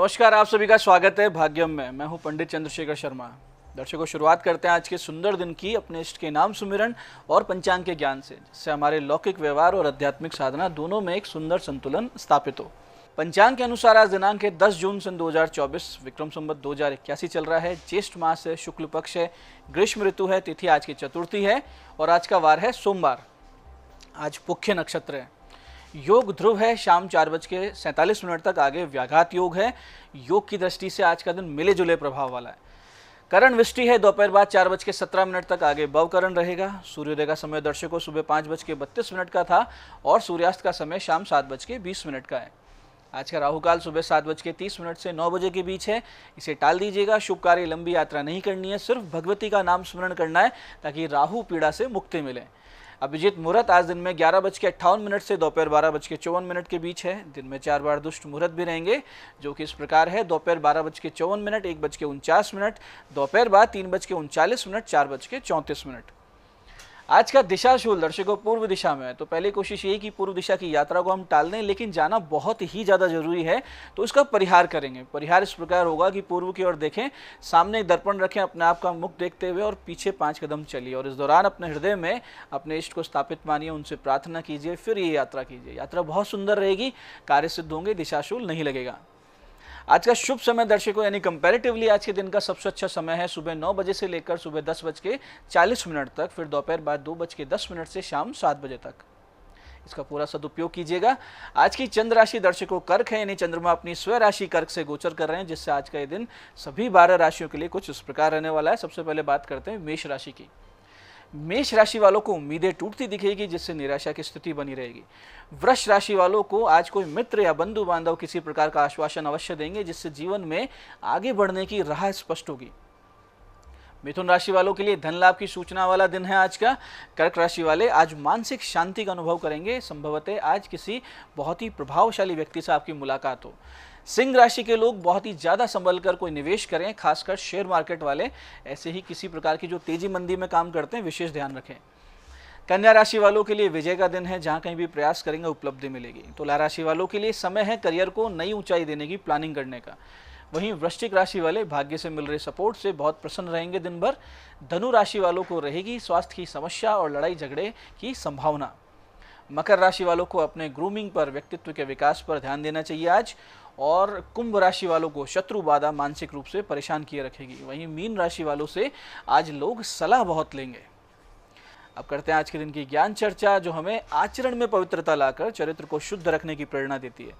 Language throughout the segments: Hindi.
नमस्कार, आप सभी का स्वागत है भाग्यम में। मैं हूं पंडित चंद्रशेखर शर्मा। दर्शकों, शुरुआत करते हैं आज के सुंदर दिन की अपने इष्ट के नाम सुमिरन और पंचांग के ज्ञान से, जिससे हमारे लौकिक व्यवहार और आध्यात्मिक साधना दोनों में एक सुंदर संतुलन स्थापित हो। पंचांग के अनुसार आज दिनांक है 10 जून सन 2024, विक्रम संवत 2081 चल रहा है। ज्येष्ठ मास है, शुक्ल पक्ष है, ग्रीष्म ऋतु है, तिथि आज की चतुर्थी है और आज का वार है सोमवार। आज पुख्य नक्षत्र है। योग ध्रुव है, शाम 4:47 तक आगे व्याघात योग है। योग की दृष्टि से आज का दिन मिले जुले प्रभाव वाला है। करण विष्टि है, दोपहर बाद 4:17 तक आगे भवकरण रहेगा। सूर्योदय का समय दर्शकों सुबह 5:32 का था और सूर्यास्त का समय शाम 7:20 का है। आज का राहुकाल सुबह 7:30 से 9 बजे के बीच है, इसे टाल दीजिएगा। शुभ कार्य, लंबी यात्रा नहीं करनी है, सिर्फ भगवती का नाम स्मरण करना है ताकि राहु पीड़ा से मुक्ति मिले। अभिजीत मुहूर्त आज दिन में 11:58 से दोपहर 12:54 के बीच है। दिन में 4 बार दुष्ट मुहूर्त भी रहेंगे, जो कि इस प्रकार है: दोपहर 12:54, 1:49, दोपहर बाद 3:39, 4:34। आज का दिशाशूल दर्शकों पूर्व दिशा में है, तो पहले कोशिश यही कि पूर्व दिशा की यात्रा को हम टाल दें, लेकिन जाना बहुत ही ज़्यादा जरूरी है, तो इसका परिहार करेंगे। परिहार इस प्रकार होगा कि पूर्व की ओर देखें, सामने एक दर्पण रखें, अपने आप का मुख देखते हुए और पीछे 5 कदम चलिए और इस दौरान अपने हृदय में अपने इष्ट को स्थापित मानिए, उनसे प्रार्थना कीजिए, फिर ये यात्रा कीजिए। यात्रा बहुत सुंदर रहेगी, कार्य सिद्ध होंगे, दिशाशूल नहीं लगेगा। आज का शुभ समय दर्शकों यानी कंपैरेटिवली आज के दिन का सबसे अच्छा समय है सुबह 9 बजे से लेकर सुबह 10:40 तक, फिर दोपहर बाद 2:10 से शाम 7 बजे तक। इसका पूरा सदुपयोग कीजिएगा। आज की चंद्र राशि दर्शकों कर्क है, यानी चंद्रमा अपनी स्व राशि कर्क से गोचर कर रहे हैं, जिससे आज का ये दिन सभी 12 राशियों के लिए कुछ इस प्रकार रहने वाला है। सबसे पहले बात करते हैं मेष राशि की। मेष राशि वालों को उम्मीदें टूटती दिखेगी, जिससे निराशा की स्थिति बनी रहेगी। वृष राशि वालों को आज कोई मित्र या बंधु बांधव किसी प्रकार का आश्वासन अवश्य देंगे, जिससे जीवन में आगे बढ़ने की राह स्पष्ट होगी। मिथुन राशि वालों के लिए धन लाभ की सूचना वाला दिन है आज का। कर्क राशि वाले आज मानसिक शांति का अनुभव करेंगे। संभवतः आज किसी बहुत ही प्रभावशाली व्यक्ति से आपकी मुलाकात हो। सिंह राशि के लोग बहुत ही ज़्यादा संभल कर कोई निवेश करें, खासकर शेयर मार्केट वाले। ऐसे ही किसी प्रकार की जो तेजी मंदी में काम करते हैं, विशेष ध्यान रखें। कन्या राशि वालों के लिए विजय का दिन है, जहां कहीं भी प्रयास करेंगे उपलब्धि मिलेगी। तुला राशि वालों के लिए समय है करियर को नई ऊंचाई देने की प्लानिंग करने का। वहीं वृश्चिक राशि वाले भाग्य से मिल रहे सपोर्ट से बहुत प्रसन्न रहेंगे दिन भर। धनु राशि वालों को रहेगी स्वास्थ्य की समस्या और लड़ाई झगड़े की संभावना। मकर राशि वालों को अपने ग्रूमिंग पर, व्यक्तित्व के विकास पर ध्यान देना चाहिए आज। और कुंभ राशि वालों को शत्रु बाधा मानसिक रूप से परेशान किए रखेगी। वहीं मीन राशि वालों से आज लोग सलाह बहुत लेंगे। अब करते हैं आज के दिन की ज्ञान चर्चा, जो हमें आचरण में पवित्रता लाकर चरित्र को शुद्ध रखने की प्रेरणा देती है।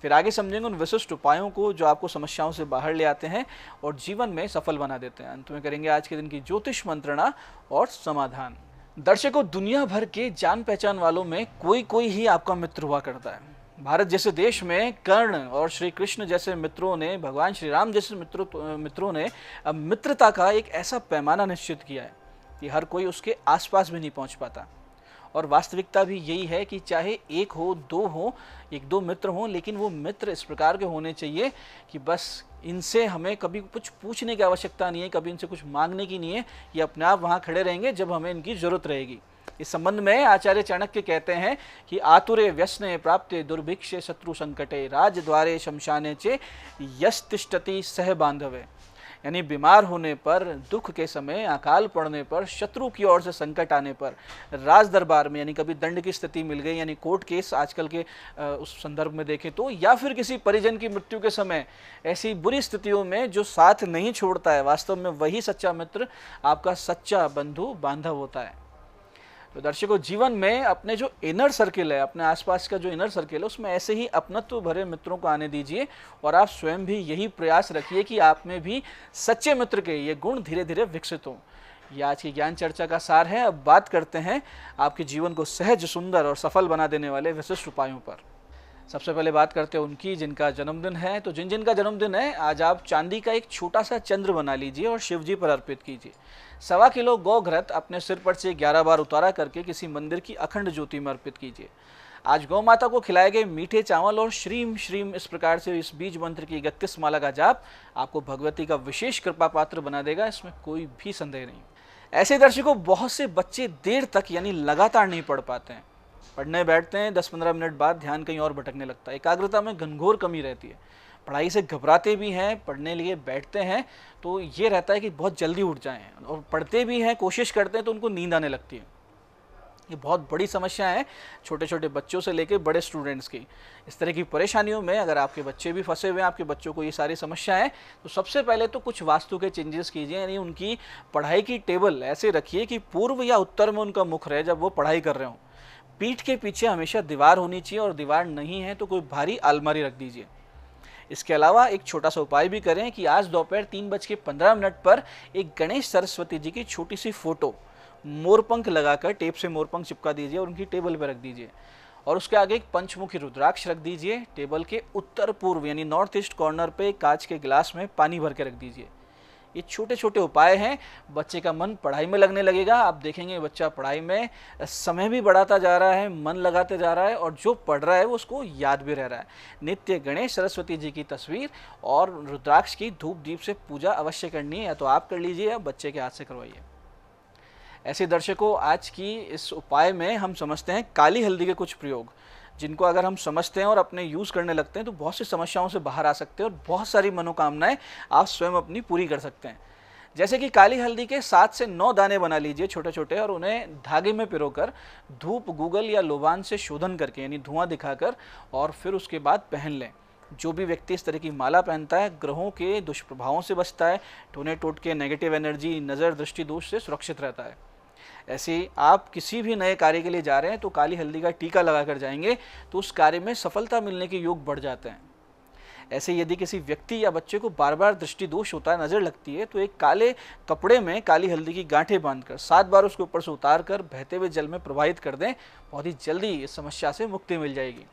फिर आगे समझेंगे उन विशिष्ट उपायों को जो आपको समस्याओं से बाहर ले आते हैं और जीवन में सफल बना देते हैं। अंत में करेंगे आज के दिन की ज्योतिष मंत्रणा और समाधान। दर्शकों, दुनिया भर के जान पहचान वालों में कोई कोई ही आपका मित्र हुआ करता है। भारत जैसे देश में कर्ण और श्री कृष्ण जैसे मित्रों ने, भगवान श्री राम जैसे मित्रों ने मित्रता का एक ऐसा पैमाना निश्चित किया है कि हर कोई उसके आसपास भी नहीं पहुंच पाता। और वास्तविकता भी यही है कि चाहे एक हो, दो हो, एक दो मित्र हों, लेकिन वो मित्र इस प्रकार के होने चाहिए कि बस इनसे हमें कभी कुछ पूछने की आवश्यकता नहीं है, कभी इनसे कुछ मांगने की नहीं है। ये अपने आप वहाँ खड़े रहेंगे जब हमें इनकी जरूरत रहेगी। इस संबंध में आचार्य चाणक्य कहते हैं कि आतुरे व्यसने प्राप्ते दुर्भिक्षे शत्रु संकटे राजद्वारे शमशाने चे यस्तिष्ठति सह बांधवे। यानी बीमार होने पर, दुख के समय, अकाल पड़ने पर, शत्रु की ओर से संकट आने पर, राज दरबार में यानी कभी दंड की स्थिति मिल गई, यानी कोर्ट केस आजकल के उस संदर्भ में देखें तो, या फिर किसी परिजन की मृत्यु के समय, ऐसी बुरी स्थितियों में जो साथ नहीं छोड़ता है, वास्तव में वही सच्चा मित्र, आपका सच्चा बंधु बांधव होता है। तो दर्शकों, जीवन में अपने जो इनर सर्किल है, अपने आसपास का जो इनर सर्किल है, उसमें ऐसे ही अपनत्व भरे मित्रों को आने दीजिए और आप स्वयं भी यही प्रयास रखिए कि आप में भी सच्चे मित्र के ये गुण धीरे धीरे विकसित हों। यह आज की ज्ञान चर्चा का सार है। अब बात करते हैं आपके जीवन को सहज, सुंदर और सफल बना देने वाले विशिष्ट उपायों पर। सबसे पहले बात करते हैं उनकी जिनका जन्मदिन है। तो जिनका जन्मदिन है, आज आप चांदी का एक छोटा सा चंद्र बना लीजिए और शिव जी पर अर्पित कीजिए। 1.25 किलो गौघृत अपने सिर पर से 11 बार उतारा करके किसी मंदिर की अखंड ज्योति में अर्पित कीजिए। आज गौ माता को खिलाए गए मीठे चावल और श्रीम श्रीम इस प्रकार से इस बीज मंत्र की 31 माला का जाप आपको भगवती का विशेष कृपा पात्र बना देगा, इसमें कोई भी संदेह नहीं। ऐसे दर्शकों, बहुत से बच्चे देर तक यानी लगातार नहीं पढ़ पाते हैं। पढ़ने बैठते हैं, 10-15 मिनट बाद ध्यान कहीं और भटकने लगता है, एकाग्रता में घनघोर कमी रहती है। पढ़ाई से घबराते भी हैं, पढ़ने लिए बैठते हैं तो ये रहता है कि बहुत जल्दी उठ जाएं, और पढ़ते भी हैं, कोशिश करते हैं तो उनको नींद आने लगती है। ये बहुत बड़ी समस्या है छोटे छोटे बच्चों से लेकर बड़े स्टूडेंट्स की। इस तरह की परेशानियों में अगर आपके बच्चे भी फंसे हुए हैं, आपके बच्चों को ये सारी समस्याएं, तो सबसे पहले तो कुछ वास्तु के चेंजेस कीजिए, यानी उनकी पढ़ाई की टेबल ऐसे रखिए कि पूर्व या उत्तर में उनका मुख रहे जब वो पढ़ाई कर रहे हों। पीठ के पीछे हमेशा दीवार होनी चाहिए, और दीवार नहीं है तो कोई भारी अलमारी रख दीजिए। इसके अलावा एक छोटा सा उपाय भी करें कि आज दोपहर 3:15 पर एक गणेश सरस्वती जी की छोटी सी फोटो मोरपंख लगाकर टेप से मोरपंख चिपका दीजिए और उनकी टेबल पर रख दीजिए, और उसके आगे एक पंचमुखी रुद्राक्ष रख दीजिए। टेबल के उत्तर पूर्व यानी नॉर्थ ईस्ट कॉर्नर पे कांच के गिलास में पानी भर के रख दीजिए। ये छोटे छोटे उपाय हैं, बच्चे का मन पढ़ाई में लगने लगेगा। आप देखेंगे बच्चा पढ़ाई में समय भी बढ़ाता जा रहा है, मन लगाते जा रहा है, और जो पढ़ रहा है वो उसको याद भी रह रहा है। नित्य गणेश सरस्वती जी की तस्वीर और रुद्राक्ष की धूप दीप से पूजा अवश्य करनी है, या तो आप कर लीजिए या बच्चे के हाथ से करवाइए। ऐसे दर्शकों, आज की इस उपाय में हम समझते हैं काली हल्दी के कुछ प्रयोग, जिनको अगर हम समझते हैं और अपने यूज़ करने लगते हैं तो बहुत सी समस्याओं से बाहर आ सकते हैं और बहुत सारी मनोकामनाएं आप स्वयं अपनी पूरी कर सकते हैं। जैसे कि काली हल्दी के 7 से 9 दाने बना लीजिए छोटे छोटे, और उन्हें धागे में पिरोकर धूप, गूगल या लोबान से शोधन करके यानी धुआं दिखाकर और फिर उसके बाद पहन लें। जो भी व्यक्ति इस तरह की माला पहनता है ग्रहों के दुष्प्रभावों से बचता है, टोने टोटके, नेगेटिव एनर्जी, नज़र, दृष्टि दोष से सुरक्षित रहता है। ऐसे आप किसी भी नए कार्य के लिए जा रहे हैं तो काली हल्दी का टीका लगाकर जाएंगे तो उस कार्य में सफलता मिलने के योग बढ़ जाते हैं। ऐसे यदि किसी व्यक्ति या बच्चे को बार बार दृष्टि दोष होता है, नज़र लगती है, तो एक काले कपड़े में काली हल्दी की गांठें बांधकर 7 बार उसके ऊपर से उतार कर बहते हुए जल में प्रवाहित कर दें। बहुत ही जल्दी इस समस्या से मुक्ति मिल जाएगी।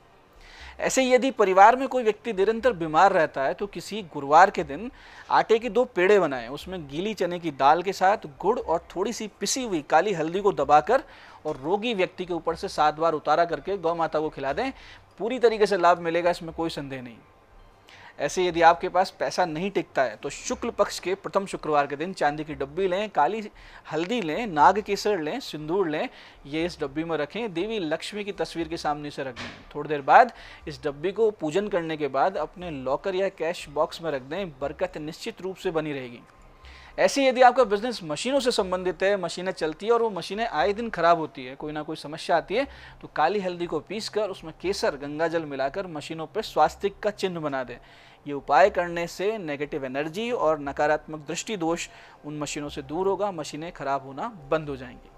ऐसे ही यदि परिवार में कोई व्यक्ति निरंतर बीमार रहता है तो किसी गुरुवार के दिन आटे के 2 पेड़े बनाएं, उसमें गीली चने की दाल के साथ गुड़ और थोड़ी सी पिसी हुई काली हल्दी को दबाकर और रोगी व्यक्ति के ऊपर से 7 बार उतारा करके गौ माता को खिला दें। पूरी तरीके से लाभ मिलेगा, इसमें कोई संदेह नहीं। ऐसे यदि आपके पास पैसा नहीं टिकता है तो शुक्ल पक्ष के प्रथम शुक्रवार के दिन चांदी की डब्बी लें, काली हल्दी लें, नाग केसर लें, सिंदूर लें, ये इस डब्बी में रखें, देवी लक्ष्मी की तस्वीर के सामने से रख दें। थोड़ी देर बाद इस डब्बी को पूजन करने के बाद अपने लॉकर या कैश बॉक्स में रख दें, बरकत निश्चित रूप से बनी रहेगी। ऐसे यदि आपका बिजनेस मशीनों से संबंधित है, मशीनें चलती है और वो मशीनें आए दिन खराब होती है, कोई ना कोई समस्या आती है, तो काली हल्दी को पीसकर उसमें केसर, गंगा जल मिलाकर मशीनों पर स्वास्तिक का चिन्ह बना दें। ये उपाय करने से नेगेटिव एनर्जी और नकारात्मक दृष्टि दोष उन मशीनों से दूर होगा, मशीनें खराब होना बंद हो जाएंगी।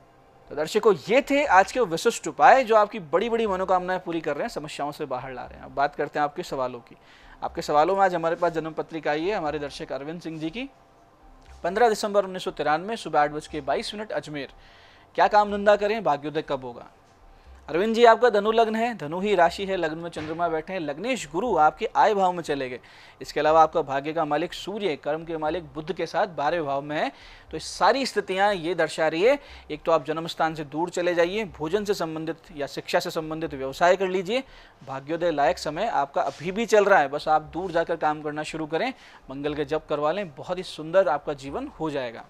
तो दर्शकों, ये थे आज के विशिष्ट उपाय जो आपकी बड़ी बड़ी मनोकामनाएं पूरी कर रहे हैं, समस्याओं से बाहर ला रहे हैं। अब बात करते हैं आपके सवालों की। आपके सवालों में आज हमारे पास जन्म पत्रिका आई है हमारे दर्शक अरविंद सिंह जी की। 15 दिसंबर 1993 सुबह 8:22 अजमेर। क्या काम धंधा करें, भाग्योदय कब होगा? अरविंद जी, आपका धनु लग्न है, धनु ही राशि है, लग्न में चंद्रमा बैठे हैं, लग्नेश गुरु आपके आय भाव में चले गए। इसके अलावा आपका भाग्य का मालिक सूर्य कर्म के मालिक बुध के साथ 12वें भाव में है। तो इस सारी स्थितियां ये दर्शा रही है, एक तो आप जन्म स्थान से दूर चले जाइए, भोजन से संबंधित या शिक्षा से संबंधित व्यवसाय कर लीजिए। भाग्योदय लायक समय आपका अभी भी चल रहा है, बस आप दूर जाकर काम करना शुरू करें, मंगल के जप करवा लें, बहुत ही सुंदर आपका जीवन हो जाएगा।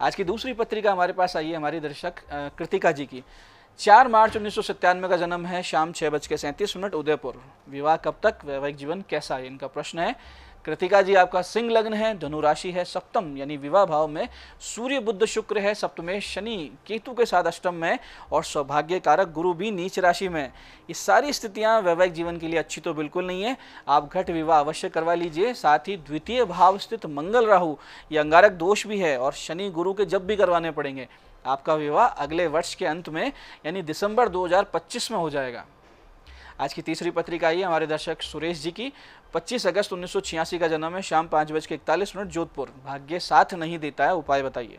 आज की दूसरी पत्रिका हमारे पास आई है हमारी दर्शक कृतिका जी की। 4 मार्च 1997 का जन्म है, शाम 6:37 उदयपुर। विवाह कब तक, वैवाहिक जीवन कैसा है, इनका प्रश्न है। कृतिका जी, आपका सिंह लग्न है, धनु राशि है, सप्तम यानी विवाह भाव में सूर्य बुध शुक्र है, सप्तम शनि केतु के साथ अष्टम में, और सौभाग्य कारक गुरु भी नीच राशि में। ये सारी स्थितियां वैवाहिक जीवन के लिए अच्छी तो बिल्कुल नहीं है। आप घट विवाह अवश्य करवा लीजिए। साथ ही द्वितीय भाव स्थित मंगल राहु ये अंगारक दोष भी है और शनि गुरु के जब भी करवाने पड़ेंगे। आपका विवाह अगले वर्ष के अंत में यानी दिसंबर 2025 में हो जाएगा। आज की तीसरी पत्रिका आई है हमारे दर्शक सुरेश जी की। 25 अगस्त 1986 का जन्म है, शाम 5:41 जोधपुर। भाग्य साथ नहीं देता है, उपाय बताइए।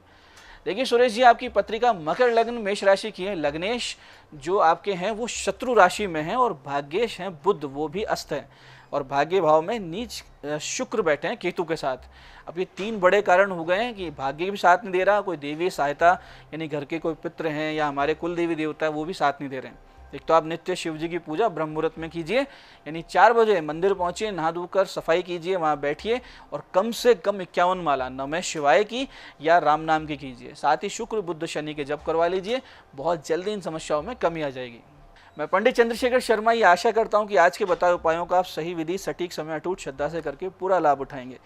देखिए सुरेश जी, आपकी पत्रिका मकर लग्न मेष राशि की है। लग्नेश जो आपके हैं वो शत्रु राशि में हैं और भाग्येश हैं बुध, वो भी अस्त है, और भाग्य भाव में नीच शुक्र बैठे हैं केतु के साथ। अब ये 3 बड़े कारण हो गए हैं कि भाग्य भी साथ नहीं दे रहा, कोई देवी सहायता यानी घर के कोई पितृ हैं या हमारे कुल देवी देवता है वो भी साथ नहीं दे रहे हैं। एक तो आप नित्य शिव जी की पूजा ब्रह्म मुहूर्त में कीजिए, यानी 4 बजे मंदिर पहुंचिए, नहा धोकर सफाई कीजिए, वहां बैठिए और कम से कम 51 माला नमः शिवाय की या राम नाम की कीजिए। साथ ही शुक्र बुध शनि के जप करवा लीजिए, बहुत जल्दी इन समस्याओं में कमी आ जाएगी। मैं पंडित चंद्रशेखर शर्मा ये आशा करता हूँ कि आज के बताए उपायों का आप सही विधि, सटीक समय, अटूट श्रद्धा से करके पूरा लाभ उठाएंगे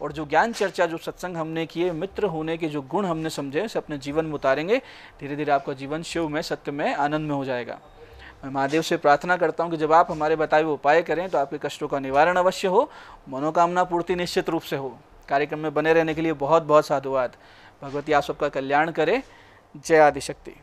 और जो ज्ञान चर्चा, जो सत्संग हमने किए, मित्र होने के जो गुण हमने समझे, उसे अपने जीवन में उतारेंगे। धीरे धीरे आपका जीवन शिव में, सत्य में, आनंद में हो जाएगा। मैं महादेव से प्रार्थना करता हूँ कि जब आप हमारे बताए हुए उपाय करें तो आपके कष्टों का निवारण अवश्य हो, मनोकामना पूर्ति निश्चित रूप से हो। कार्यक्रम में बने रहने के लिए बहुत बहुत साधुवाद। भगवती आप सबका कल्याण करे। जय आदिशक्ति।